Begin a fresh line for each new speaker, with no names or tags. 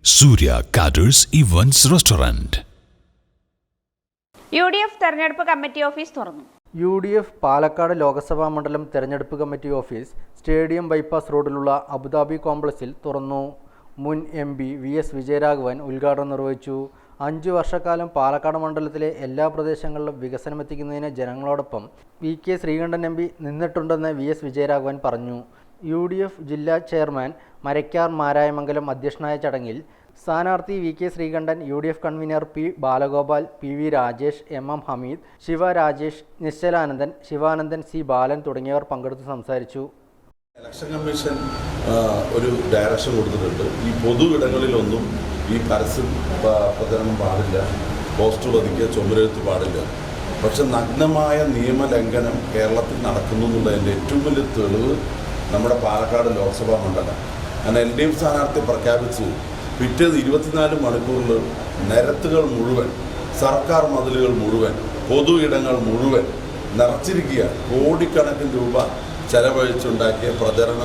സൂര്യ caters events restaurant.
UDF തെരഞ്ഞെടുപ്പ് committee office തുറന്നു.
UDF Palakkad Lok Sabha മണ്ഡലം തെരഞ്ഞെടുപ്പ് കമ്മിറ്റി ഓഫീസ് സ്റ്റേഡിയം ബൈപ്പാസ് റോഡിലുള്ള അബുദാബി കോംപ്ലക്സിൽ തുറന്നു. മുൻ MP VS വിജയരാഘവൻ ഉദ്ഘാടനം നിർവഹിച്ചു. 5 വർഷക്കാലം പാലക്കാട് മണ്ഡലത്തിലെ എല്ലാ പ്രദേശങ്ങളിലും വികസനമെത്തിക്കുന്നതിന് ജനങ്ങളോടൊപ്പം VK Sreekandan MP നിന്നിട്ടുണ്ടെന്ന് VS Vijayaraghavan പറഞ്ഞു. UDF ജില്ലാ ചെയർമാൻ മരക്കാർ മാരായമംഗലം അധ്യക്ഷനായ ചടങ്ങിൽ സ്ഥാനാർത്ഥി VK Sreekandan, UDF convener P Balagopal, PV Rajesh, MM Hameed, Shiva Rajesh, Nischalanandan, Sivanandan, C Balan തുടങ്ങിയവർ പങ്കെടുത്ത് സംസാരിച്ചു.
ഇലക്ഷൻ കമ്മീഷൻ ഒരു ഡയറക്ഷൻ കൊടുത്തിട്ടുണ്ട്. ഈ പൊതു ഇടങ്ങളിലൊന്നും ഈ പരസ്യം പ്രചരണം പാടില്ല, പോസ്റ്റർ പതിക്കുക, ചുമരെഴുത്ത് പാടില്ല. പക്ഷെ നഗ്നമായ നിയമലംഘനം കേരളത്തിൽ നടക്കുന്നു എന്നുള്ളതിൻ്റെ ഏറ്റവും വലിയ തെളിവ് നമ്മുടെ പാലക്കാട് ലോക്സഭാ മണ്ഡലം. അങ്ങനെ LDF സ്ഥാനാർത്ഥി പ്രഖ്യാപിച്ച് പിറ്റേന്ന് 24 മണിക്കൂറിൽ നിരത്തുകൾ മുഴുവൻ, സർക്കാർ മതിലുകൾ മുഴുവൻ, പൊതു ഇടങ്ങൾ മുഴുവൻ നിറച്ചിരിക്കുക. കോടിക്കണക്കിന് രൂപ ചെലവഴിച്ചുണ്ടാക്കിയ പ്രചരണ